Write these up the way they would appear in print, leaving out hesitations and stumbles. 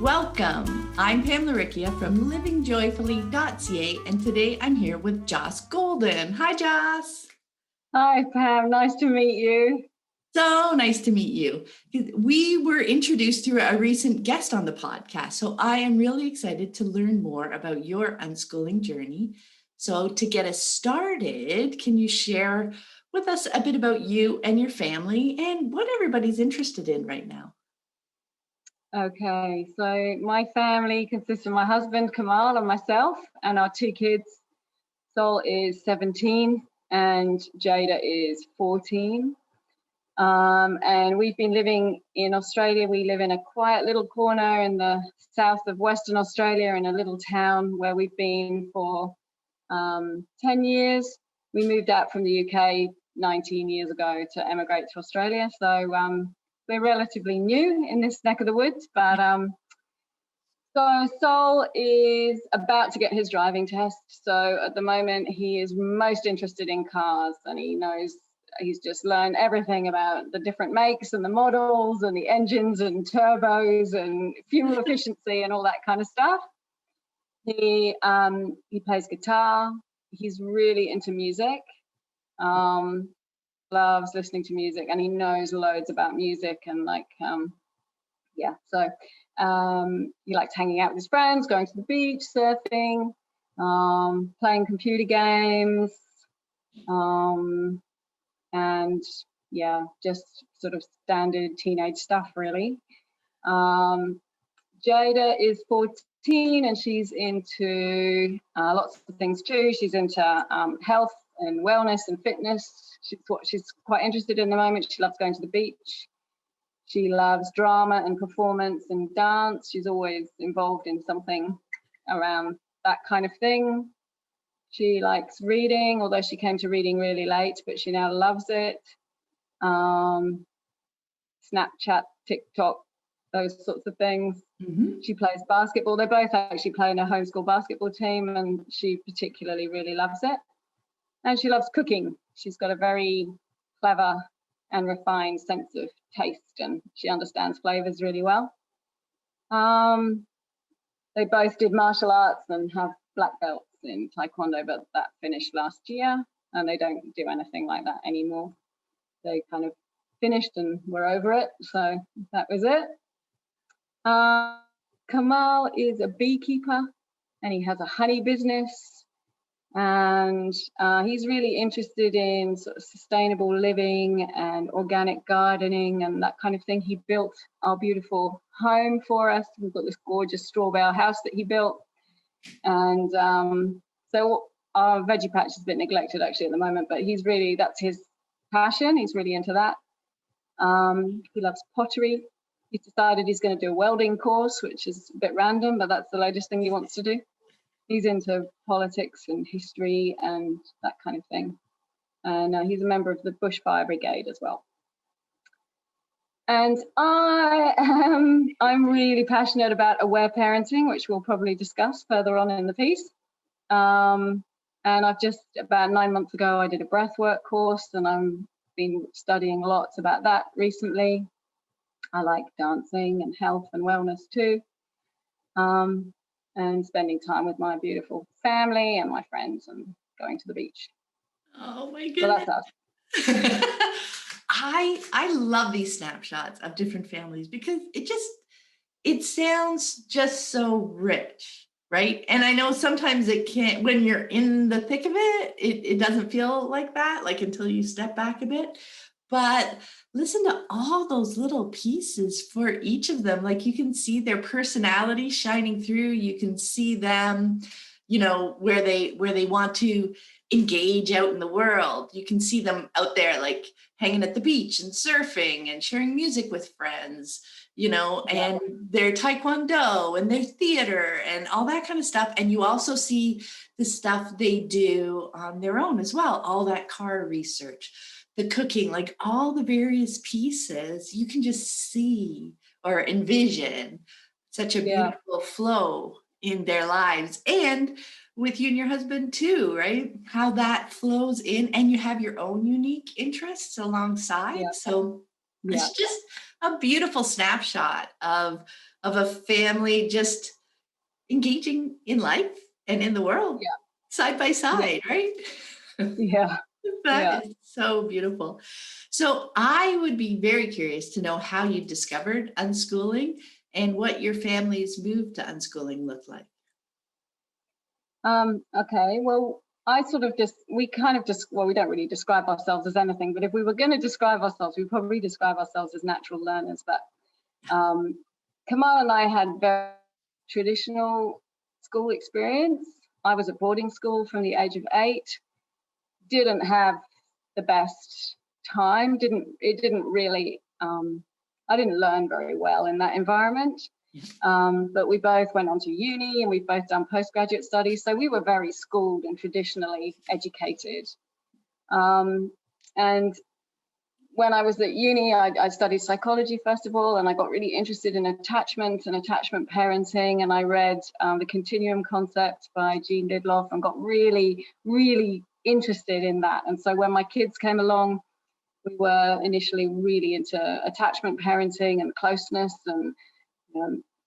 Welcome. I'm Pamela Riccia from livingjoyfully.ca, and today I'm here with Joss Goulden. Hi, Joss. Hi, Pam. Nice to meet you. So nice to meet you. We were introduced through a recent guest on the podcast, so I am really excited to learn more about your unschooling journey. So to get us started, can you share with us a bit about you and your family and what everybody's interested in right now? Okay, so my family consists of my husband, Kamal, and myself, and our two kids. Sol is 17 and Jada is 14. And we've been living in Australia. We live in a quiet little corner in the south of Western Australia in a little town where we've been for 10 years. We moved out from the UK 19 years ago to emigrate to Australia. So we're relatively new in this neck of the woods, but so Sol is about to get his driving test. So at the moment he is most interested in cars, and he's just learned everything about the different makes and the models and the engines and turbos and fuel efficiency and all that kind of stuff. He plays guitar. He's really into music. Loves listening to music, and he knows loads about music, and so he likes hanging out with his friends, going to the beach, surfing, playing computer games, and just sort of standard teenage stuff really. Jada is 14 and she's into lots of things too. She's into health and wellness and fitness. She's quite interested in the moment. She loves going to the beach. She loves drama and performance and dance. She's always involved in something around that kind of thing. She likes reading, although she came to reading really late, but she now loves it. Snapchat, TikTok, those sorts of things. Mm-hmm. She plays basketball. They both actually play in a homeschool basketball team, and she particularly really loves it. And she loves cooking. She's got a very clever and refined sense of taste, and she understands flavors really well. They both did martial arts and have black belts in Taekwondo, but that finished last year, and they don't do anything like that anymore. They kind of finished and were over it, so that was it. Kamal is a beekeeper, and he has a honey business. And he's really interested in sort of sustainable living and organic gardening and that kind of thing. He built our beautiful home for us. We've got this gorgeous straw bale house that he built. And so our veggie patch is a bit neglected actually at the moment, but that's his passion. He's really into that. He loves pottery. He's decided he's going to do a welding course, which is a bit random, but that's the latest thing he wants to do. He's into politics and history and that kind of thing. And he's a member of the Bushfire Brigade as well. And I'm really passionate about aware parenting, which we'll probably discuss further on in the piece. And I've just, about 9 months ago, I did a breathwork course, and I've been studying lots about that recently. I like dancing and health and wellness too. And spending time with my beautiful family and my friends and going to the beach. Oh my goodness. So that's us. I love these snapshots of different families because it sounds just so rich, right? And I know sometimes it can't, when you're in the thick of it doesn't feel like that, like until you step back a bit. But listen to all those little pieces for each of them. Like you can see their personality shining through. You can see them, where they want to engage out in the world. You can see them out there, like hanging at the beach and surfing and sharing music with friends, and their Taekwondo and their theater and all that kind of stuff. And you also see the stuff they do on their own as well. All that car research, the cooking, like all the various pieces, you can just see or envision such a beautiful flow in their lives. And with you and your husband too, right? How that flows in, and you have your own unique interests alongside. So it's just a beautiful snapshot of of a family just engaging in life and in the world Yeah. side by side, right? Yeah. That is so beautiful. So I would be very curious to know how you discovered unschooling and what your family's move to unschooling looked like. Okay. Well, I sort of we kind of well, we don't really describe ourselves as anything, but if we were going to describe ourselves, we'd probably describe ourselves as natural learners. But Kamal and I had very traditional school experience. I was at boarding school from the age of 8. Didn't have the best time. It didn't really. I didn't learn very well in that environment. But we both went on to uni and we've both done postgraduate studies. So we were very schooled and traditionally educated. And when I was at uni, I studied psychology, first of all, and I got really interested in attachment and attachment parenting. And I read The Continuum Concept by Jean Lidloff and got really, really interested in that. And so when my kids came along, we were initially really into attachment parenting and closeness and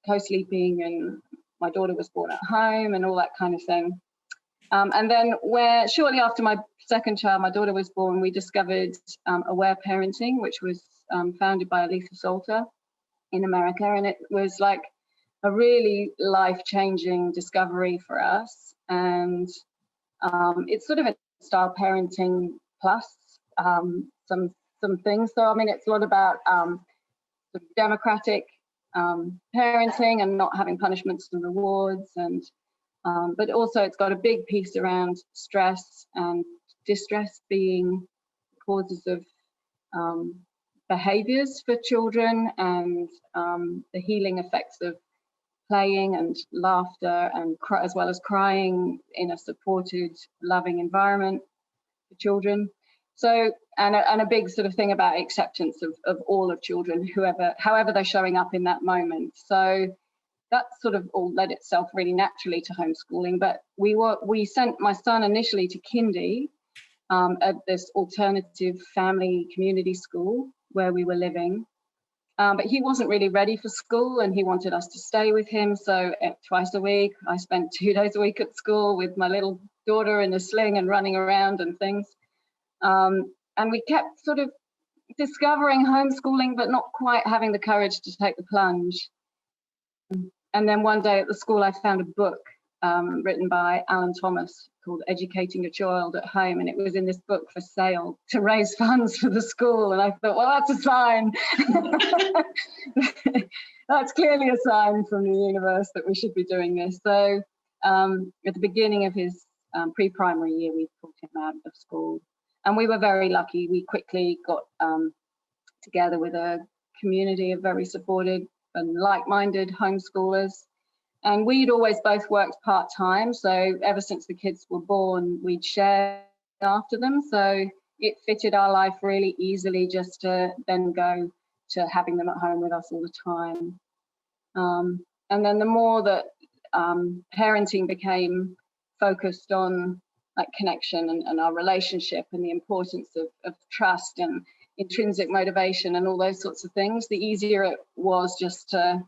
co-sleeping, and my daughter was born at home and all that kind of thing. And then shortly after my second child, my daughter was born, we discovered aware parenting, which was founded by Aletha Salter in America. And it was like a really life-changing discovery for us. And it's sort of a style parenting plus some things. So, I mean, it's a lot about sort of democratic parenting and not having punishments and rewards, and but also it's got a big piece around stress and distress being causes of behaviors for children, and the healing effects of playing and laughter and as well as crying in a supported, loving environment for children. So, and a big sort of thing about acceptance of all of children, however they're showing up in that moment. So that sort of all led itself really naturally to homeschooling. But we sent my son initially to kindy at this alternative family community school where we were living. But he wasn't really ready for school and he wanted us to stay with him. So twice a week, I spent 2 days a week at school with my little daughter in a sling and running around and things. And we kept sort of discovering homeschooling, but not quite having the courage to take the plunge. And then one day at the school, I found a book written by Alan Thomas called Educating a Child at Home. And it was in this book for sale to raise funds for the school. And I thought, well, that's a sign. That's clearly a sign from the universe that we should be doing this. So at the beginning of his pre-primary year, we pulled him out of school. And we were very lucky. We quickly got together with a community of very supported and like-minded homeschoolers. And we'd always both worked part-time. So ever since the kids were born, we'd share after them. So it fitted our life really easily just to then go to having them at home with us all the time. And then the more that parenting became focused on like connection and our relationship and the importance of trust and intrinsic motivation and all those sorts of things, the easier it was just to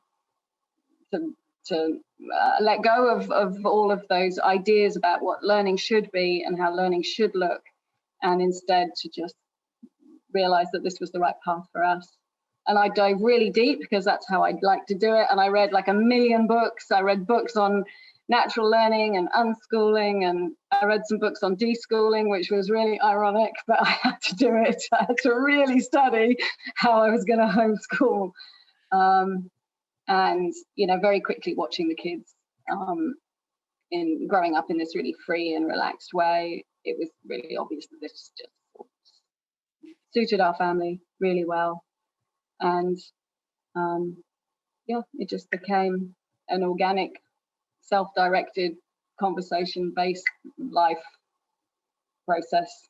let go of all of those ideas about what learning should be and how learning should look, and instead to just realize that this was the right path for us. And I dove really deep because that's how I'd like to do it. And I read like 1 million books. I read books on natural learning and unschooling, and I read some books on deschooling, which was really ironic, but I had to do it. I had to really study how I was going to homeschool. And, you know, very quickly watching the kids in growing up in this really free and relaxed way, it was really obvious that this just suited our family really well. And yeah, it just became an organic, self-directed, conversation-based life process.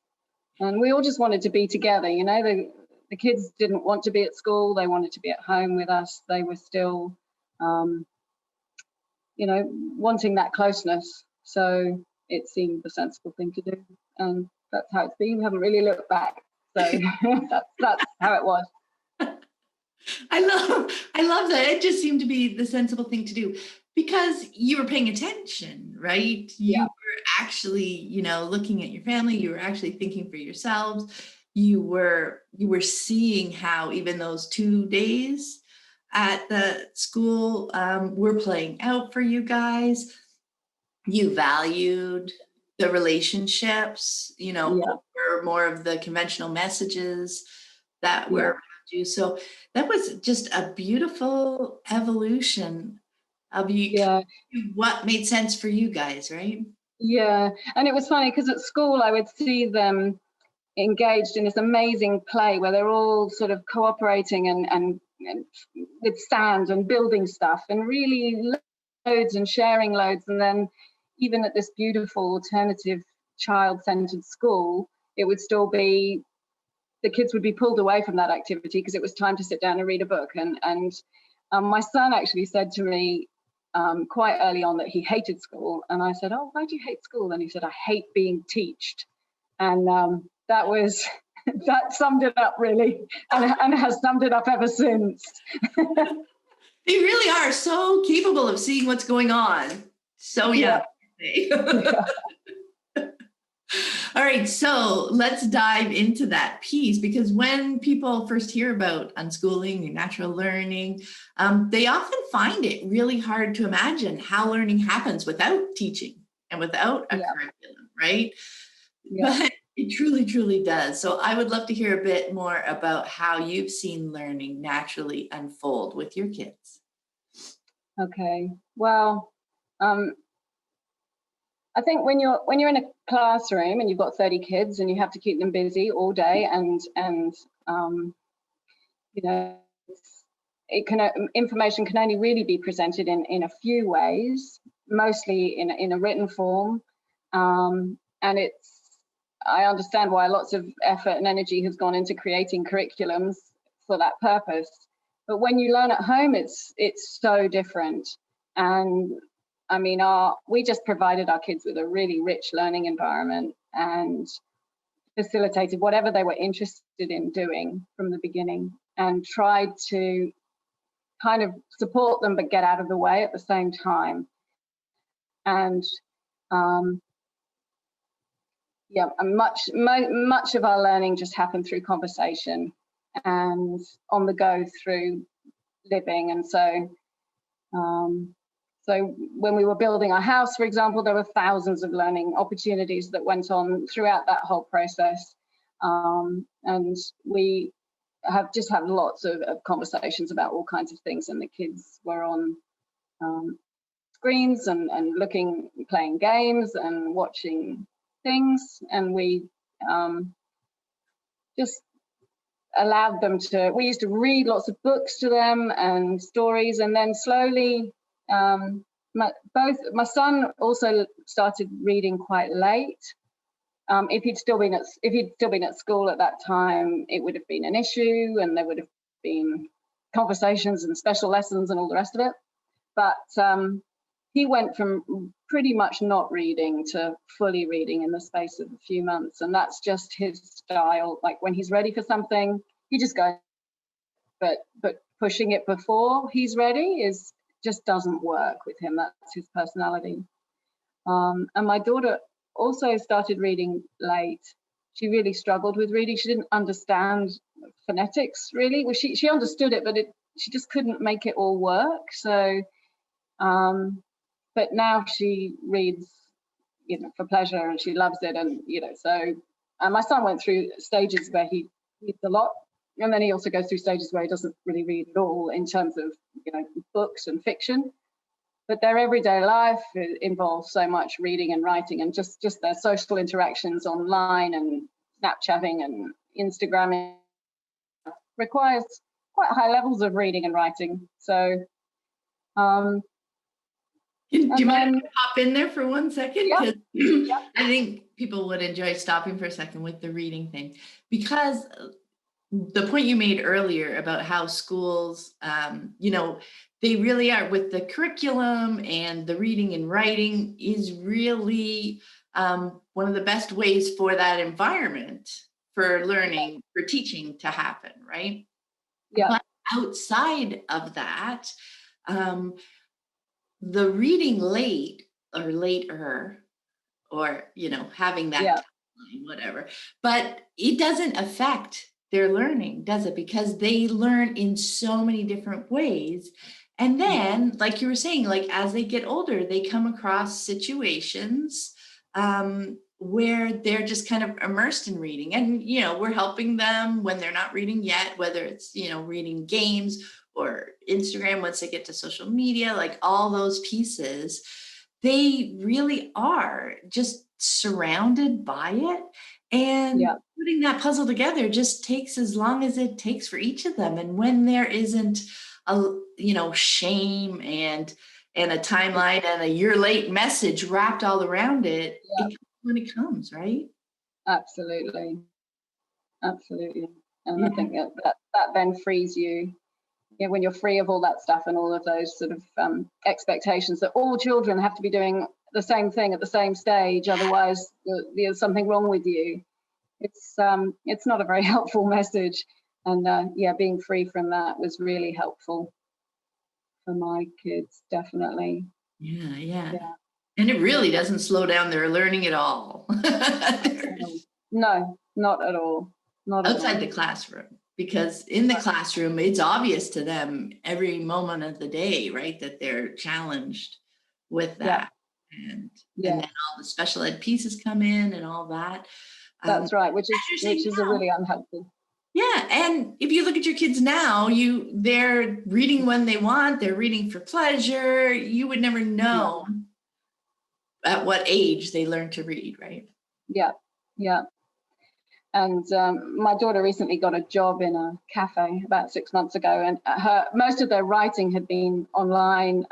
And we all just wanted to be together, you know. The kids didn't want to be at school, they wanted to be at home with us. They were still, you know, wanting that closeness. So it seemed the sensible thing to do. And that's how it's been. We haven't really looked back. So that's how it was. I love that. It just seemed to be the sensible thing to do because you were paying attention, right? You Yeah, were actually, looking at your family, you were actually thinking for yourselves. You were seeing how even those 2 days at the school were playing out for you guys. You valued the relationships, yeah, over more of the conventional messages that were yeah. around you. So that was just a beautiful evolution of you, Yeah, what made sense for you guys, right? yeah. And it was funny because at school I would see them engaged in this amazing play where they're all sort of cooperating and with sand and building stuff and really loads and sharing loads. And then even at this beautiful alternative child-centered school, it would still be the kids would be pulled away from that activity because it was time to sit down and read a book. And my son actually said to me quite early on that he hated school. And I said, "Oh, why do you hate school?" And he said, "I hate being teached." And that was that summed it up really, and has summed it up ever since. They really are so capable of seeing what's going on. So young. Yeah, yeah, All right, so let's dive into that piece because when people first hear about unschooling and natural learning, they often find it really hard to imagine how learning happens without teaching and without a yeah, curriculum, right? yeah. But it truly, truly does. So I would love to hear a bit more about how you've seen learning naturally unfold with your kids. Okay. Well, um, I think when you're in a classroom and you've got 30 kids and you have to keep them busy all day, and you know, it can information can only really be presented in a few ways, mostly in a written form, and I understand why lots of effort and energy has gone into creating curriculums for that purpose. But when you learn at home, it's so different. And I mean, we just provided our kids with a really rich learning environment and facilitated whatever they were interested in doing from the beginning, and tried to kind of support them but get out of the way at the same time. And um, yeah, and much of our learning just happened through conversation and on the go through living. And so when we were building our house, for example, there were thousands of learning opportunities that went on throughout that whole process. And we have just had lots of conversations about all kinds of things, and the kids were on screens and looking, playing games and watching things, and we just allowed them to. We used to read lots of books to them and stories, and then slowly, my son also started reading quite late. If he'd still been at school at that time, it would have been an issue, and there would have been conversations and special lessons and all the rest of it. But he went from pretty much not reading to fully reading in the space of a few months, and that's just his style. Like when he's ready for something, he just goes. But pushing it before he's ready just doesn't work with him. That's his personality. And my daughter also started reading late. She really struggled with reading. She didn't understand phonetics really. Well, she understood it, but she just couldn't make it all work. So, but now she reads, for pleasure, and she loves it. And so my son went through stages where he reads a lot, and then he also goes through stages where he doesn't really read at all in terms of books and fiction. But their everyday life involves so much reading and writing, and just their social interactions online and Snapchatting and Instagramming requires quite high levels of reading and writing. So, Do you and mind then if I pop in there for 1 second? yeah, Because yeah, I think people would enjoy stopping for a second with the reading thing. Because the point you made earlier about how schools, they really are with the curriculum, and the reading and writing is really one of the best ways for that environment for learning, for teaching to happen, right? yeah, outside of that, um, the reading late or later, or having that Yeah. timeline, whatever, but it doesn't affect their learning, does it? Because they learn in so many different ways. And then, like you were saying, like as they get older, they come across situations where they're just kind of immersed in reading. And, we're helping them when they're not reading yet, whether it's, reading games or Instagram, once they get to social media, like all those pieces, they really are just surrounded by it. And Yeah. putting that puzzle together just takes as long as it takes for each of them. And when there isn't shame and a timeline and a year late message wrapped all around it, Yeah. it comes when it comes, right? Absolutely. Absolutely. And I Yeah. think that then frees you, when you're free of all that stuff and all of those sort of expectations that all children have to be doing the same thing at the same stage, otherwise there's something wrong with you. It's not a very helpful message. And being free from that was really helpful for my kids, definitely. Yeah, yeah. Yeah. And it really doesn't slow down their learning at all. No, not at all. Not at Outside all. the classroom, because in the classroom, it's obvious to them every moment of the day, right, that they're challenged with Yeah. that. And Yeah. then all the special ed pieces come in and all that. That's right, which As you're saying is a now, really unhelpful. yeah, and if you look at your kids now, they're reading when they want, they're reading for pleasure. You would never know at what age they learn to read, right? Yeah. Yeah. And my daughter recently got a job in a cafe about 6 months ago, and most of their writing had been online.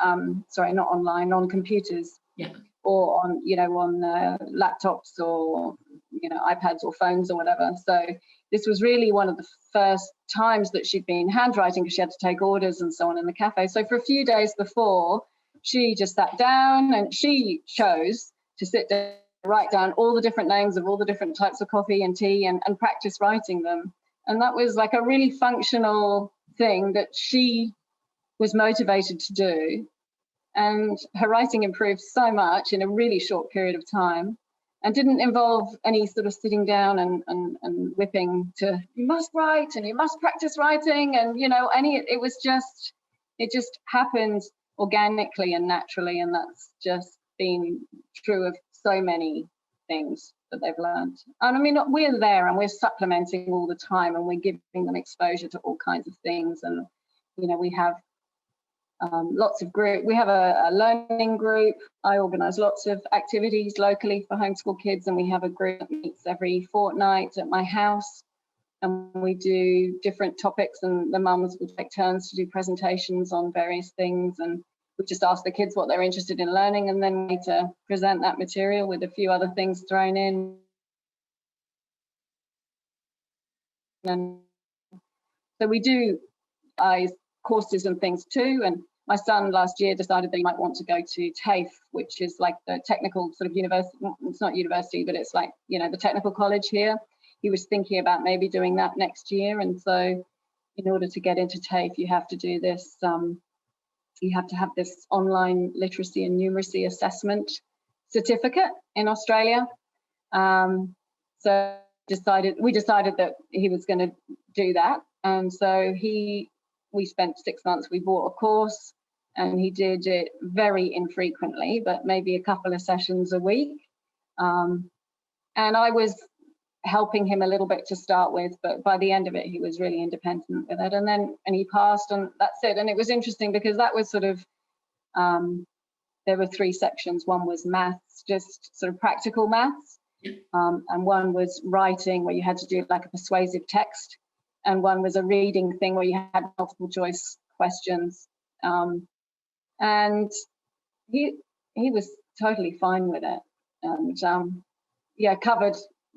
Sorry, not online, on computers. Yeah. Or on laptops or iPads or phones or whatever. So this was really one of the first times that she'd been handwriting, because she had to take orders and so on in the cafe. So for a few days before, she just sat down and she chose to sit down, write down all the different names of all the different types of coffee and tea, and practice writing them. And that was like a really functional thing that she was motivated to do. And her writing improved so much in a really short period of time, and didn't involve any sort of sitting down and whipping to, you must write and you must practice writing, and it just happened organically and naturally. And that's just been true of so many things that they've learned. And I mean, we're there and we're supplementing all the time, and we're giving them exposure to all kinds of things. And we have lots of group. We have a learning group. I organise lots of activities locally for homeschool kids, and we have a group that meets every fortnight at my house, and we do different topics, and the mums will take turns to do presentations on various things, and we just ask the kids what they're interested in learning, and then we need to present that material with a few other things thrown in. And so we do courses and things too. And my son last year decided that he might want to go to TAFE, which is like the technical sort of university. It's not university, but it's like, the technical college here. He was thinking about maybe doing that next year. And so in order to get into TAFE, you have to do this, you have to have this online literacy and numeracy assessment certificate in Australia. So we decided that he was going to do that. And so we spent 6 months, we bought a course, and he did it very infrequently, but maybe a couple of sessions a week. And I was helping him a little bit to start with, but by the end of it, he was really independent with it. And he passed, and that's it. And it was interesting because that was sort of, there were 3 sections. One was maths, just sort of practical maths. And one was writing, where you had to do like a persuasive text. And one was a reading thing where you had multiple choice questions. And he was totally fine with it. And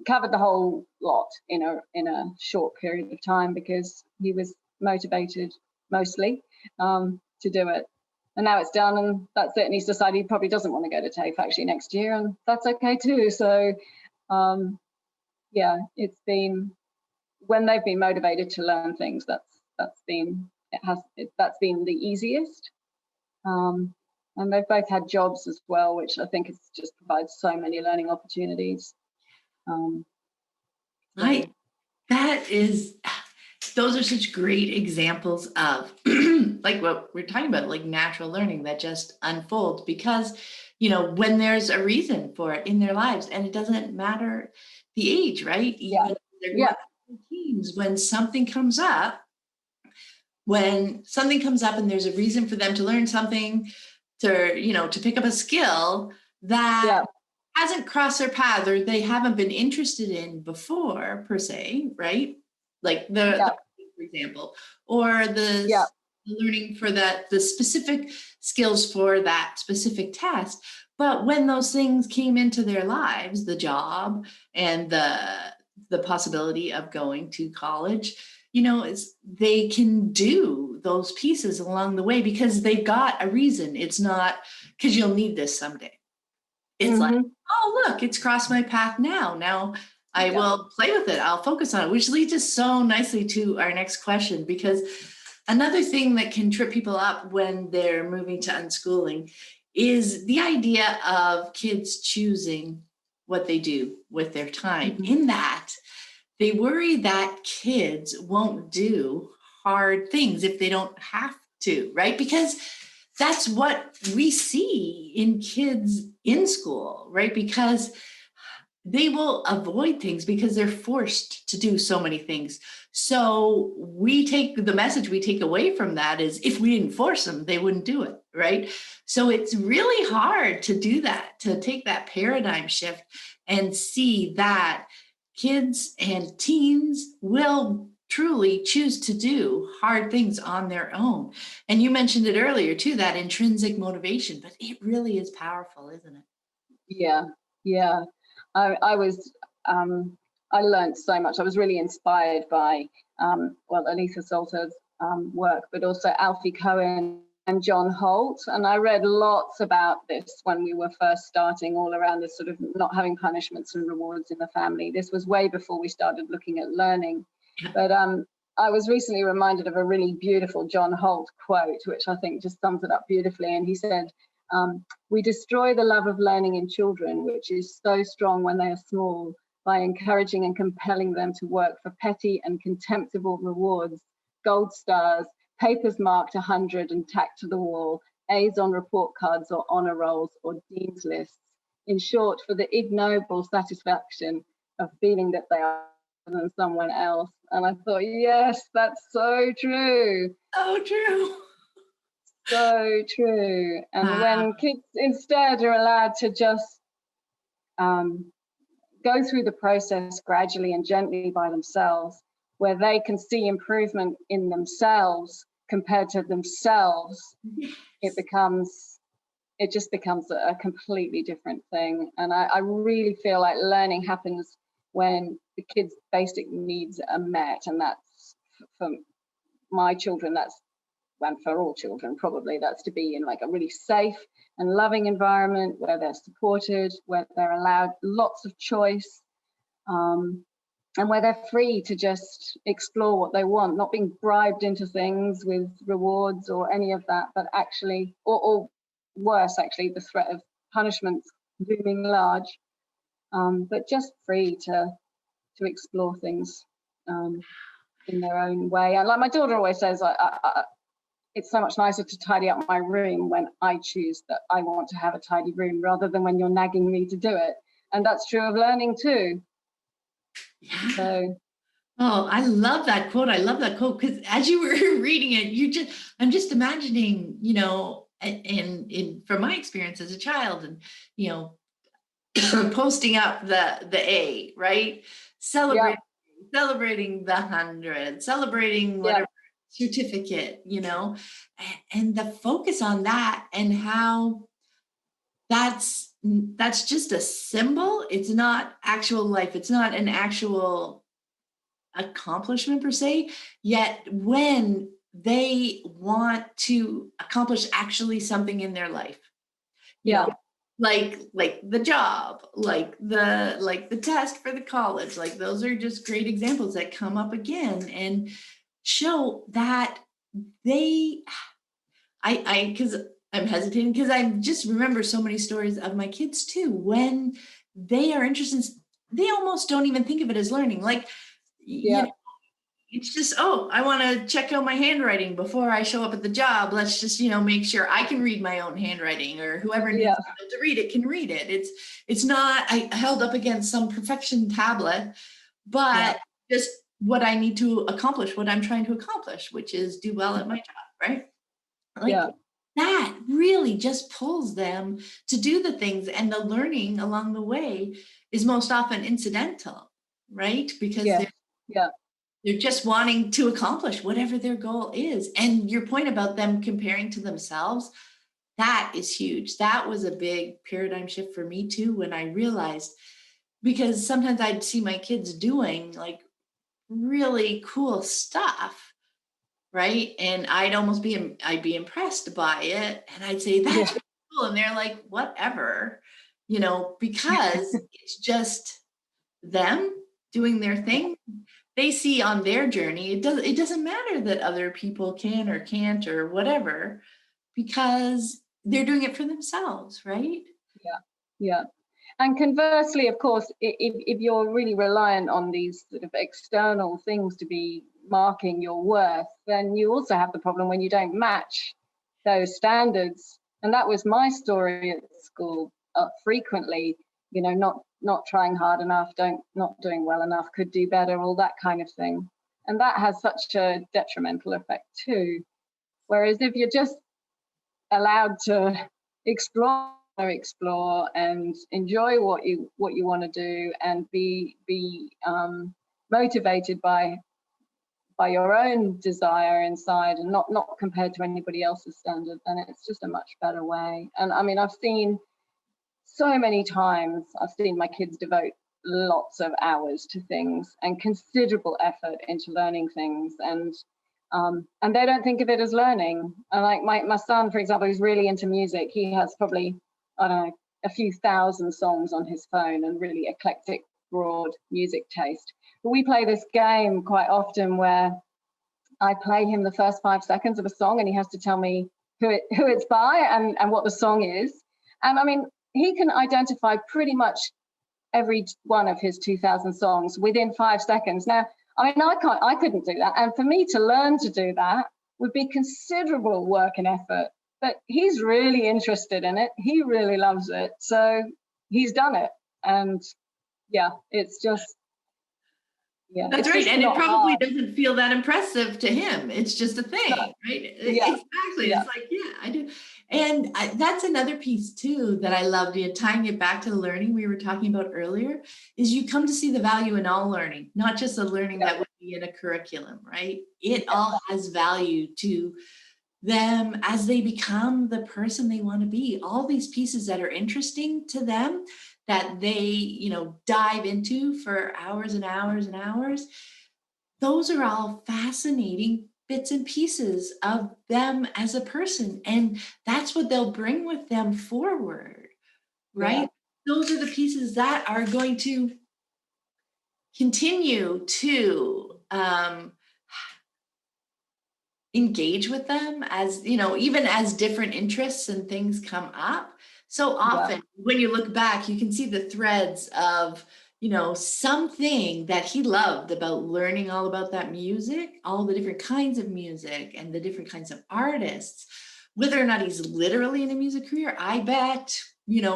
covered the whole lot in a short period of time, because he was motivated mostly to do it. And now it's done, and that's it. And he's decided he probably doesn't want to go to TAFE actually next year, and that's okay too. So it's been, when they've been motivated to learn things, that's been that's been the easiest. And they've both had jobs as well, which I think just provides so many learning opportunities. Right. Those are such great examples of like what we're talking about, like natural learning that just unfolds because, when there's a reason for it in their lives, and it doesn't matter the age, right? Even if they're going through teens, when something comes up and there's a reason for them to learn something, to pick up a skill that hasn't crossed their path or they haven't been interested in before per se, right? Like the for example, or the learning for the specific skills for that specific task. But when those things came into their lives, the job and the possibility of going to college, they can do those pieces along the way because they've got a reason. It's not because you'll need this someday. It's like, oh, look, it's crossed my path now. Now I will play with it. I'll focus on it, which leads us so nicely to our next question, because another thing that can trip people up when they're moving to unschooling is the idea of kids choosing what they do with their time, in that they worry that kids won't do hard things if they don't have to, right? Because that's what we see in kids in school, right? Because they will avoid things because they're forced to do so many things. So the message we take away from that is if we didn't force them, they wouldn't do it, right? So it's really hard to do that, to take that paradigm shift and see that kids and teens will truly choose to do hard things on their own. And you mentioned it earlier too, that intrinsic motivation, but it really is powerful, isn't it? Yeah. I learned so much. I was really inspired by, Elisa Salter's work, but also Alfie Cohen and John Holt. And I read lots about this when we were first starting, all around this sort of not having punishments and rewards in the family. This was way before we started looking at learning. But I was recently reminded of a really beautiful John Holt quote, which I think just sums it up beautifully. And he said, we destroy the love of learning in children, which is so strong when they are small, by encouraging and compelling them to work for petty and contemptible rewards, gold stars, papers marked 100 and tacked to the wall, A's on report cards or honor rolls or dean's lists. In short, for the ignoble satisfaction of feeling that they are better than someone else. And I thought, yes, that's so true. So true. So true. And when kids instead are allowed to just go through the process gradually and gently by themselves, where they can see improvement in themselves compared to themselves, it just becomes a completely different thing. And I really feel like learning happens when the kids' basic needs are met. And that's, for my children, and for all children probably, that's to be in like a really safe and loving environment where they're supported, where they're allowed lots of choice, and where they're free to just explore what they want, not being bribed into things with rewards or any of that, but actually, or worse, actually, the threat of punishments looming large, but just free to explore things in their own way. And like my daughter always says, it's so much nicer to tidy up my room when I choose that I want to have a tidy room rather than when you're nagging me to do it. And that's true of learning too. Yeah. So, I love that quote. I love that quote because as you were reading it, I'm just imagining, in from my experience as a child, and posting up the A, right? Celebrating the 100, celebrating whatever certificate, and the focus on that and how that's just a symbol. It's not actual life. It's not an actual accomplishment per se. Yet when they want to accomplish actually something in their life, like the job, like the test for the college, like those are just great examples that come up again and show that they, because I'm hesitating because I just remember so many stories of my kids too. When they are interested, they almost don't even think of it as learning. Like, you Yeah. know, it's just, oh, I want to check out my handwriting before I show up at the job. Let's just, make sure I can read my own handwriting, or whoever Yeah. needs to read it can read it. It's not I held up against some perfection tablet, Yeah. but just what I need to accomplish, what I'm trying to accomplish, which is do well at my job, right? Like Yeah. that really just pulls them to do the things, and the learning along the way is most often incidental, right? Because Yeah. Yeah. they're just wanting to accomplish whatever their goal is. And your point about them comparing to themselves, that is huge. That was a big paradigm shift for me too, when I realized, because sometimes I'd see my kids doing like really cool stuff, right? And I'd be impressed by it. And I'd say, that's Yeah. really cool. And they're like, whatever, because it's just them doing their thing. They see on their journey, it doesn't matter that other people can or can't or whatever, because they're doing it for themselves, right? Yeah. Yeah. And conversely, of course, if you're really reliant on these sort of external things to be marking your worth, then you also have the problem when you don't match those standards. And that was my story at school. Frequently, not trying hard enough, not doing well enough, could do better, all that kind of thing. And that has such a detrimental effect too. Whereas if you're just allowed to explore and enjoy what you want to do, and be motivated by your own desire inside, and not compared to anybody else's standard, then it's just a much better way. And I mean, I've seen so many times, I've seen my kids devote lots of hours to things and considerable effort into learning things, and they don't think of it as learning. And like my son, for example, who's really into music, he has probably, I don't know, a few thousand songs on his phone, and really eclectic, broad music taste. But we play this game quite often where I play him the first 5 seconds of a song, and he has to tell me who it's by and what the song is. And I mean, he can identify pretty much every one of his 2,000 songs within 5 seconds. Now, I mean, I couldn't do that. And for me to learn to do that would be considerable work and effort. But he's really interested in it. He really loves it. So he's done it. And yeah, it's just, yeah, That's it's right. just And it not probably hard. doesn't feel that impressive to him. It's just a No. thing, right? Yeah. Exactly. Yeah. It's like, yeah, I do. And that's another piece too that I loved, tying it back to the learning we were talking about earlier, is you come to see the value in all learning, not just the learning Yeah. that would be in a curriculum, right? It all has value to them as they become the person they want to be. All these pieces that are interesting to them, that they, dive into for hours and hours and hours, those are all fascinating bits and pieces of them as a person. And that's what they'll bring with them forward, Yeah. right? Those are the pieces that are going to continue to engage with them, as even as different interests and things come up. So Yeah. often when you look back, you can see the threads of something that he loved about learning all about that music, all the different kinds of music and the different kinds of artists. Whether or not he's literally in a music career, I bet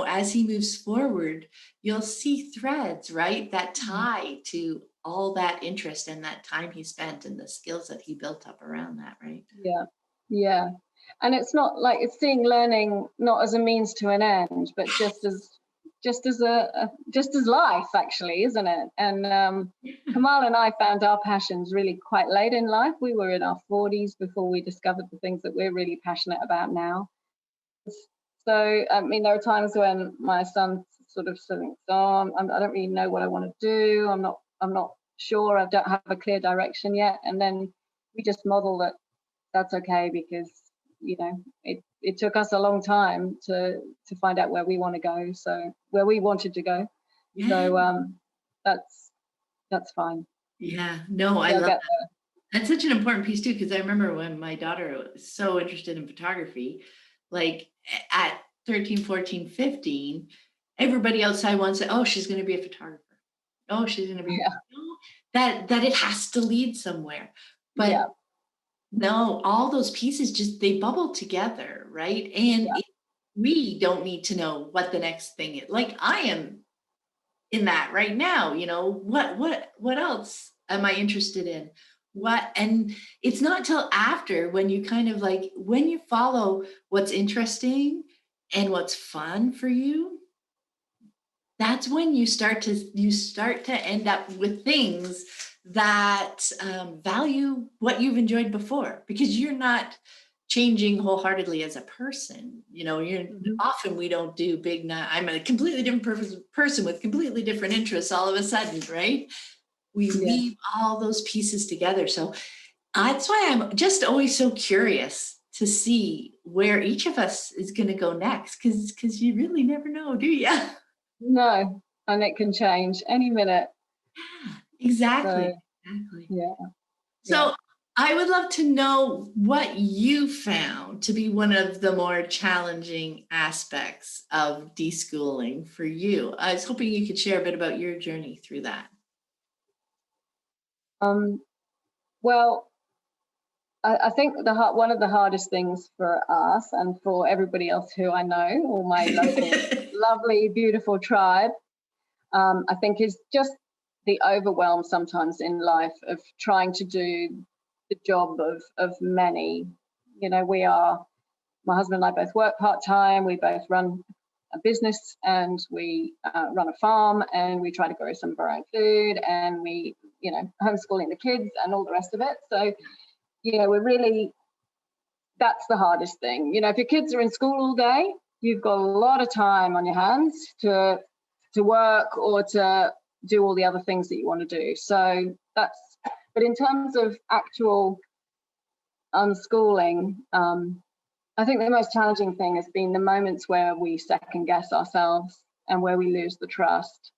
as he moves forward, you'll see threads, right, that tie to all that interest and that time he spent and the skills that he built up around that, right? Yeah. Yeah. And it's not like, it's seeing learning not as a means to an end, but just as life, actually, isn't it? And Kamal and I found our passions really quite late in life. We were in our 40s before we discovered the things that we're really passionate about now. So I mean, there are times when my son sort of thinks, "Oh, I don't really know what I want to do. I'm not sure. I don't have a clear direction yet." And then we just model that that's okay, because it took us a long time to find out where we want to go, so where we wanted to go. Yeah. So that's fine. Yeah. No, I They'll love get that. That's such an important piece too, because I remember when my daughter was so interested in photography, like at 13, 14, 15, everybody outside wants to, oh, she's going to be a photographer. Oh, she's going to be Yeah, no, that it has to lead somewhere. But yeah, no, all those pieces just they bubble together, right? And yeah, we don't need to know what the next thing is. Like I am in that right now, what else am I interested in? What and it's not till after when you kind of like when you follow what's interesting and what's fun for you, that's when you start to end up with things that value what you've enjoyed before because you're not changing wholeheartedly as a person. You're mhm, often we don't do I'm a completely different person with completely different interests all of a sudden, right? We yeah. weave all those pieces together. So that's why I'm just always so curious to see where each of us is going to go next because you really never know, do you? No, and it can change any minute. Exactly. So Exactly. yeah, yeah. So I would love to know what you found to be one of the more challenging aspects of deschooling for you. I was hoping you could share a bit about your journey through that. Um, well, I think one of the hardest things for us and for everybody else who I know, all my local, lovely, beautiful tribe, I think is just the overwhelm sometimes in life of trying to do the job of many. We are, my husband and I both work part time. We both run a business and we run a farm and we try to grow some of our own food and we, homeschooling the kids and all the rest of it. So, we're really, that's the hardest thing. If your kids are in school all day, you've got a lot of time on your hands to work or to do all the other things that you want to do. So but in terms of actual unschooling, I think the most challenging thing has been the moments where we second guess ourselves and where we lose the trust.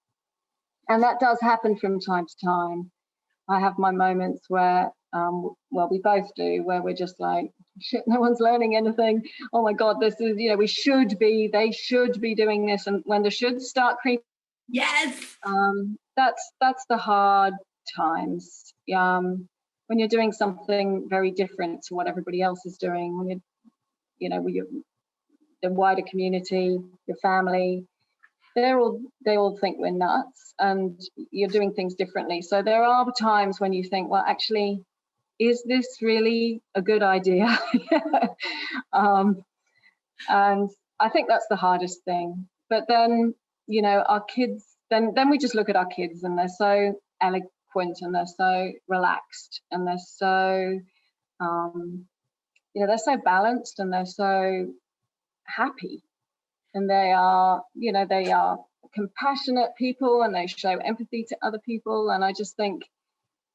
And that does happen from time to time. I have my moments where, well, we both do, where we're just like, shit, no one's learning anything. Oh my God, this is, they should be doing this. And when the shoulds start creeping, Yes. that's the hard times. When you're doing something very different to what everybody else is doing, when with the wider community, your family, they all think we're nuts and you're doing things differently. So there are times when you think, well, actually, is this really a good idea? um, and I think that's the hardest thing. But then, our kids, then we just look at our kids and they're so eloquent and they're so relaxed and they're so, they're so balanced and they're so happy and they are compassionate people and they show empathy to other people. And I just think,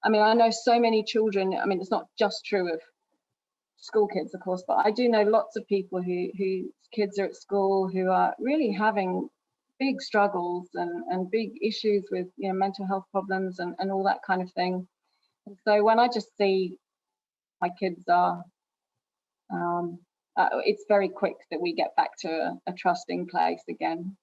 I know so many children. It's not just true of school kids, of course, but I do know lots of people whose kids are at school who are really having big struggles and big issues with mental health problems and all that kind of thing. And so when I just see my kids are it's very quick that we get back to a trusting place again.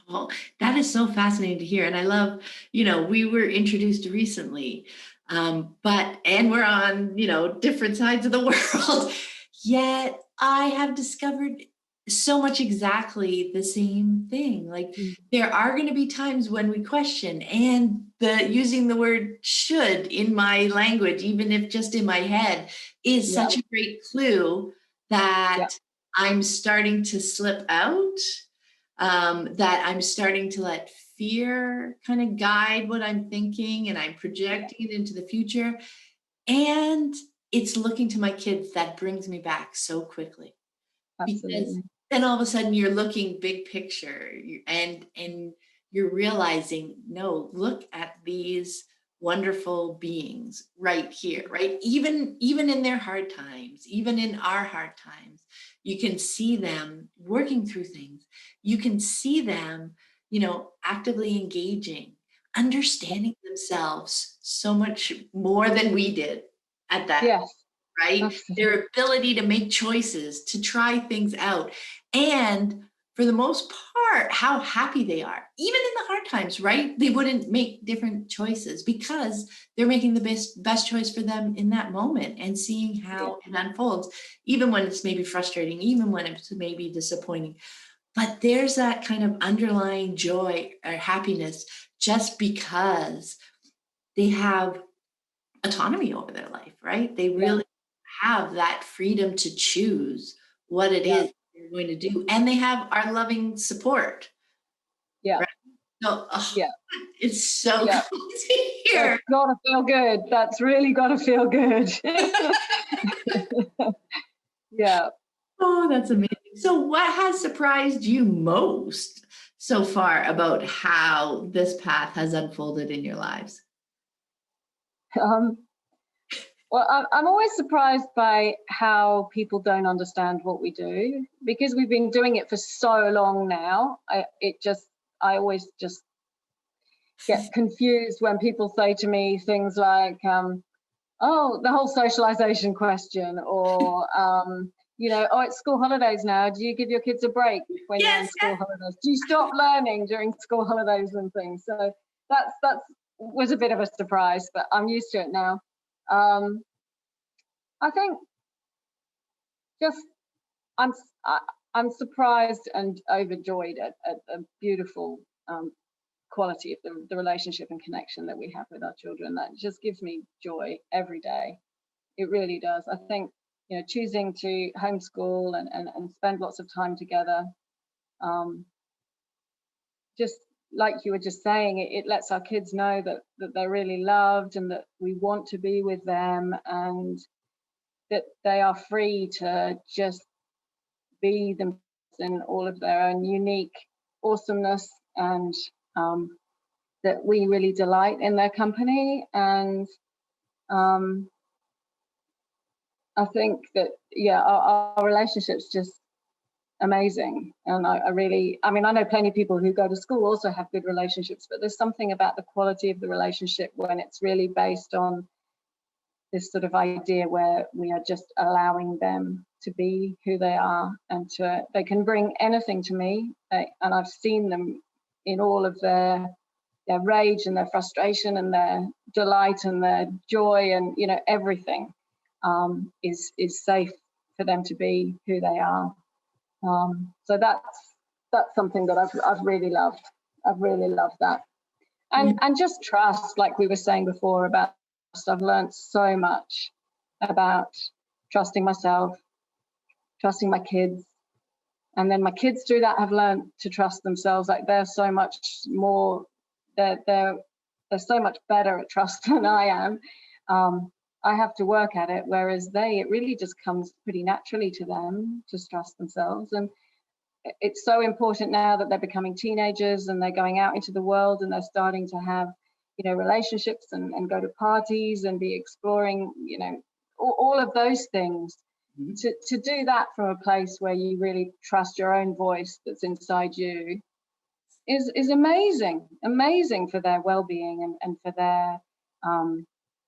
Oh, that is so fascinating to hear. And I love, we were introduced recently, and we're on, different sides of the world. Yet I have discovered so much exactly the same thing. Like Mm. there are going to be times when we question and the using the word should in my language, even if just in my head, is Yeah, such a great clue that yeah, I'm starting to slip out, that I'm starting to let fear kind of guide what I'm thinking and I'm yeah, projecting it into the future. And it's looking to my kids that brings me back so quickly because absolutely. then all of a sudden you're looking big picture and you're realizing, no, look at these wonderful beings right here, right? Even in their hard times, even in our hard times, you can see them working through things. You can see them, actively engaging, understanding themselves so much more than we did, at that, Yes, right? absolutely. Their ability to make choices, to try things out. And for the most part, how happy they are, even in the hard times, right? They wouldn't make different choices because they're making the best choice for them in that moment and seeing Yeah, how it unfolds, even when it's maybe frustrating, even when it's maybe disappointing. But there's that kind of underlying joy or happiness just because they have autonomy over their life, right? They yeah, really have that freedom to choose what it yeah, is they're going to do. And they have our loving support, yeah, right? So oh, yeah, it's so yeah. cool to That's hear. gotta feel good. That's really gotta feel good. Yeah. Oh, that's amazing. So what has surprised you most so far about how this path has unfolded in your lives? Um, well, I'm always surprised by how people don't understand what we do because we've been doing it for so long now. I always just get confused when people say to me things like, oh, the whole socialization question, or, oh, it's school holidays now. Do you give your kids a break when they're in Yes, school holidays? Do you stop learning during school holidays and things? So that's was a bit of a surprise, but I'm used to it now. Um, I think just I'm I, I'm surprised and overjoyed at the beautiful quality of the relationship and connection that we have with our children. That just gives me joy every day. It really does. I think, choosing to homeschool and spend lots of time together, um, just like you were just saying, it lets our kids know that they're really loved and that we want to be with them and that they are free to just be themselves in all of their own unique awesomeness, and that we really delight in their company. And um, I think that, yeah, our relationship's just amazing. And I mean, I know plenty of people who go to school also have good relationships, but there's something about the quality of the relationship when it's really based on this sort of idea where we are just allowing them to be who they are, and they can bring anything to me. And I've seen them in all of their rage and their frustration and their delight and their joy, and everything is safe for them to be who they are. So that's something that I've really loved. I've really loved that, yeah. and just trust, like we were saying before about trust. I've learned so much about trusting myself, trusting my kids, and then my kids through that have learned to trust themselves. Like they're so much more, they're so much better at trust than I am. I have to work at it, whereas it really just comes pretty naturally to them to trust themselves. And it's so important now that they're becoming teenagers and they're going out into the world and they're starting to have, relationships and go to parties and be exploring, all of those things. Mhm. To do that from a place where you really trust your own voice that's inside you is amazing for their well-being and for their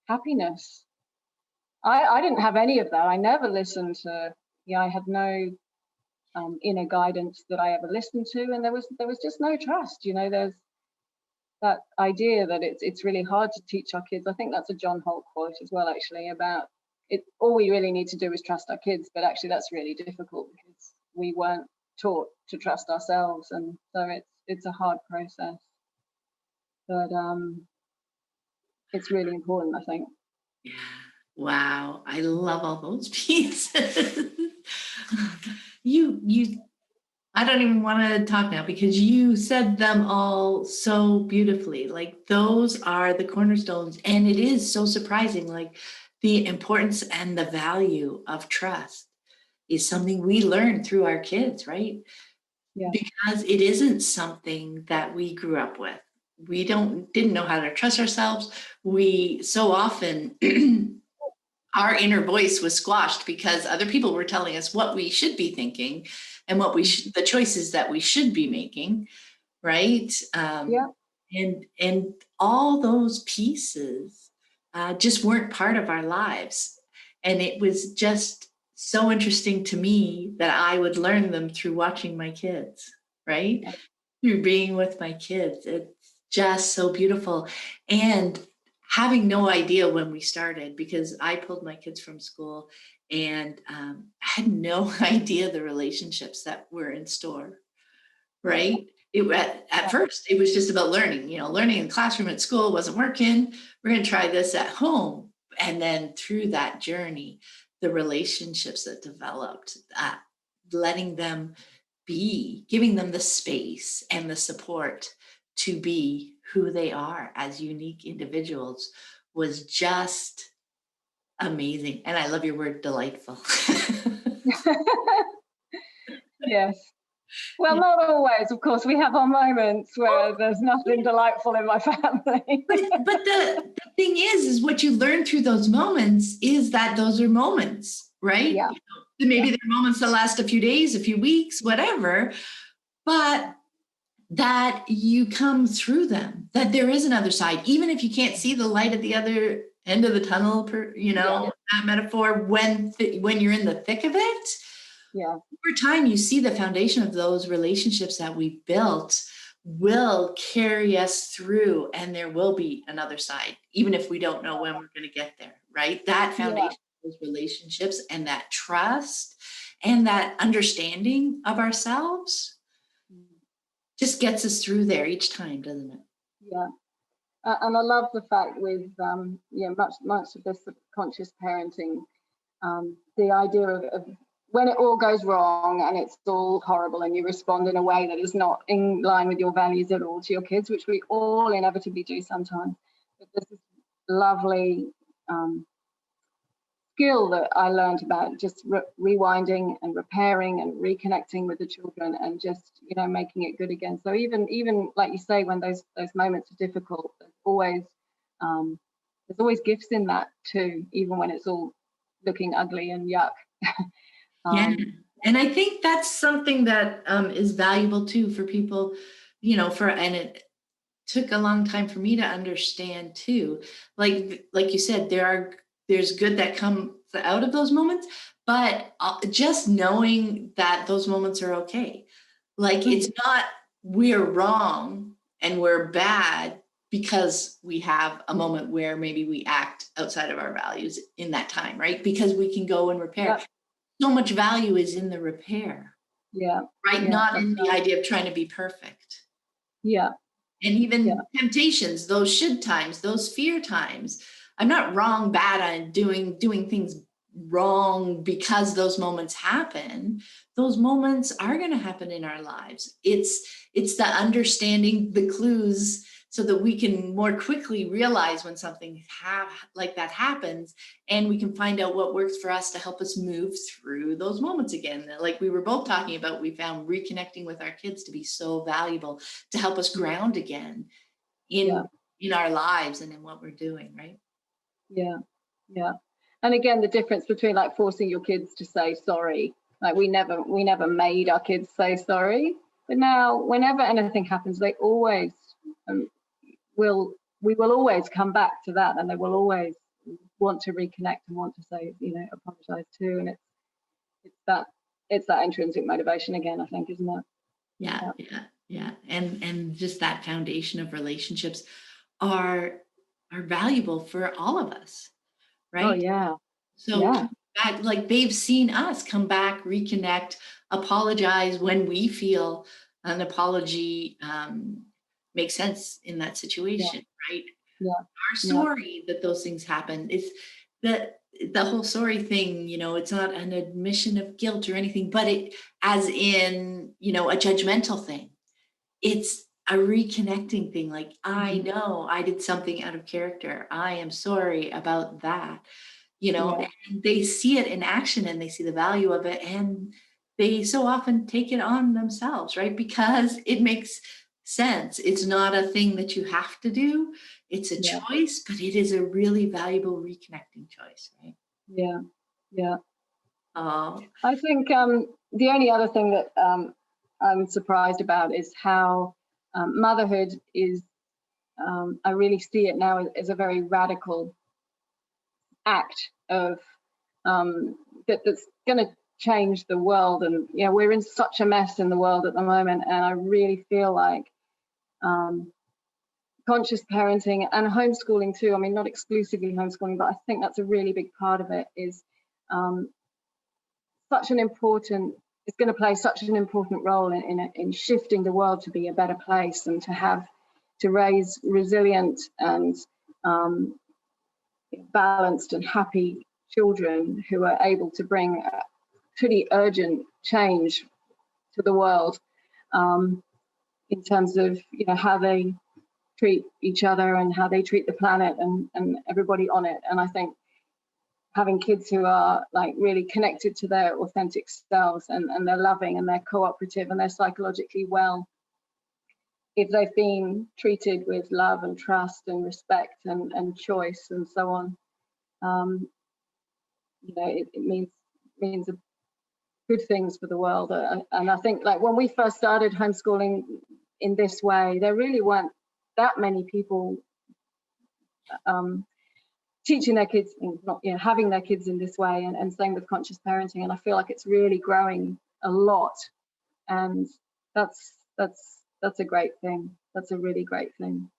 happiness. I didn't have any of that. I never listened to, I had no inner guidance that I ever listened to, and there was just no trust. There's that idea that it's really hard to teach our kids. I think that's a John Holt quote as well, actually, about it. All we really need to do is trust our kids, but actually that's really difficult because we weren't taught to trust ourselves, and so it's a hard process. But it's really important, I think. Yeah. Wow. I love all those pieces. you I don't even want to talk now because you said them all so beautifully. Like those are the cornerstones. And it is so surprising. Like the importance and the value of trust is something we learn through our kids, right? Yeah, Because it isn't something that we grew up with. We didn't know how to trust ourselves. We so often our inner voice was squashed because other people were telling us what we should be thinking and the choices that we should be making, right? yeah, And all those pieces just weren't part of our lives. And it was just so interesting to me that I would learn them through watching my kids, right? Through being with my kids. It's just so beautiful. And having no idea when we started, because I pulled my kids from school and I had no idea the relationships that were in store, right? At first, it was just about learning, learning in the classroom at school wasn't working. We're going to try this at home. And then through that journey, the relationships that developed, letting them be, giving them the space and the support to be who they are as unique individuals was just amazing. And I love your word, delightful. Yes. Well, not always, of course. We have our moments where there's nothing delightful in my family. but the thing is what you learn through those moments is that those are moments, right? Yeah. Maybe they're moments that last a few days, a few weeks, whatever, but that you come through them, that there is another side, even if you can't see the light at the other end of the tunnel, that metaphor, when you're in the thick of it. Yeah. Over time, you see the foundation of those relationships that we built will carry us through, and there will be another side, even if we don't know when we're going to get there, right? That foundation, those relationships, and that trust, and that understanding of ourselves just gets us through there each time, doesn't it? Yeah. And I love the fact with much of this subconscious parenting, the idea of when it all goes wrong and it's all horrible and you respond in a way that is not in line with your values at all to your kids, which we all inevitably do sometimes. But this is lovely skill that I learned about just rewinding and repairing and reconnecting with the children and just, making it good again. So even like you say, when those moments are difficult, there's always gifts in that too, even when it's all looking ugly and yuck. Yeah. And I think that's something that is valuable too for people, and it took a long time for me to understand too. Like you said, there's good that comes out of those moments, but just knowing that those moments are okay. Like it's not we're wrong and we're bad because we have a moment where maybe we act outside of our values in that time, right? Because we can go and repair. Yep. So much value is in the repair. Yeah. Right. Yeah, not in the idea of trying to be perfect. Yeah. And even temptations, those should times, those fear times. I'm not wrong, bad on doing things wrong because those moments happen. Those moments are going to happen in our lives. It's the understanding the clues so that we can more quickly realize when something like that happens, and we can find out what works for us to help us move through those moments again. Like we were both talking about, we found reconnecting with our kids to be so valuable to help us ground again in our lives and in what we're doing, right? Yeah. And again, the difference between like forcing your kids to say sorry, like we never made our kids say sorry, but now whenever anything happens, they always we will always come back to that, and they will always want to reconnect and want to say, apologize too. And it's that intrinsic motivation again, I think, isn't it? Yeah. And just that foundation of relationships are valuable for all of us, right? Oh yeah. So back, like they've seen us come back, reconnect, apologize when we feel an apology makes sense in that situation, right? Yeah. Our sorry that those things happen. It's the whole sorry thing, it's not an admission of guilt or anything, but it as in, a judgmental thing. It's a reconnecting thing. Like, I know I did something out of character. I am sorry about that. And they see it in action and they see the value of it, and they so often take it on themselves, right? Because it makes sense. It's not a thing that you have to do. It's a choice, but it is a really valuable reconnecting choice, right? Yeah. I think the only other thing that I'm surprised about is how motherhood is, I really see it now as a very radical act of that's going to change the world. And we're in such a mess in the world at the moment, and I really feel like conscious parenting and homeschooling too, I mean, not exclusively homeschooling, but I think that's a really big part of it, is it's going to play such an important role in shifting the world to be a better place, and to raise resilient and balanced and happy children who are able to bring a pretty urgent change to the world, in terms of how they treat each other and how they treat the planet and everybody on it. And I think having kids who are like really connected to their authentic selves, and they're loving and they're cooperative and they're psychologically well, if they've been treated with love and trust and respect and choice and so on, it means good things for the world. And I think, like, when we first started homeschooling in this way, there really weren't that many people teaching their kids, not having their kids in this way, and same with conscious parenting. And I feel like it's really growing a lot, and that's a great thing. That's a really great thing.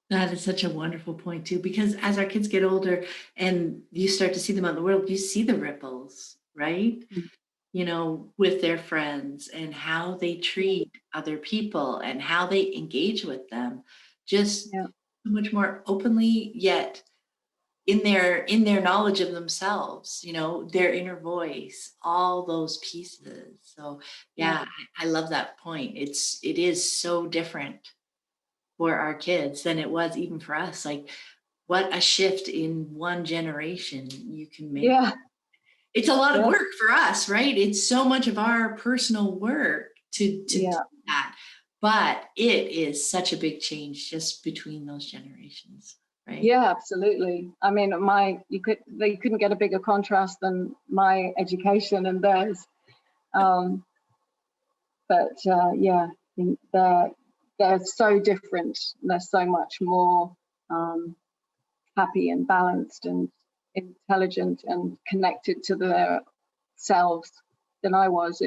That is such a wonderful point too, because as our kids get older and you start to see them out in the world, you see the ripples, right? With their friends, and how they treat other people and how they engage with them, just so much more openly, yet in their knowledge of themselves, their inner voice, all those pieces. So I love that point. It is so different for our kids than it was even for us. Like, what a shift in one generation you can make. It's a lot of work for us, right? It's so much of our personal work to do that, but it is such a big change just between those generations, right? Yeah, absolutely. I mean, they couldn't get a bigger contrast than my education and theirs. But they're so different. They're so much more happy and balanced and intelligent and connected to their selves than I was.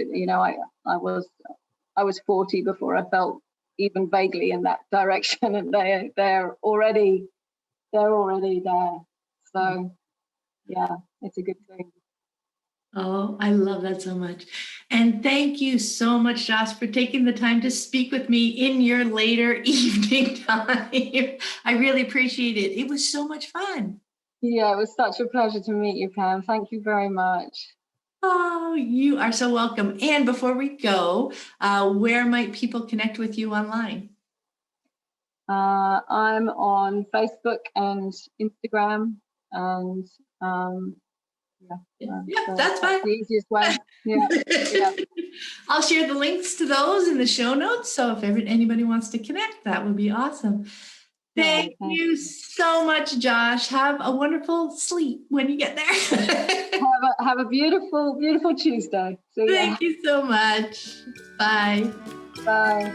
I was 40 before I felt even vaguely in that direction, and they're already there. So it's a good thing. Oh, I love that so much. And thank you so much, Joss, for taking the time to speak with me in your later evening time. I really appreciate it. It was so much fun. Yeah, it was such a pleasure to meet you, Pam. Thank you very much. Oh, you are so welcome. And before we go, where might people connect with you online? I'm on Facebook and Instagram, and that's fine. The easiest way. Yeah. I'll share the links to those in the show notes. So if anybody wants to connect, that would be awesome. Thank you so much, Josh. Have a wonderful sleep when you get there. have a beautiful, beautiful Tuesday. Thank you so much. Bye. Bye.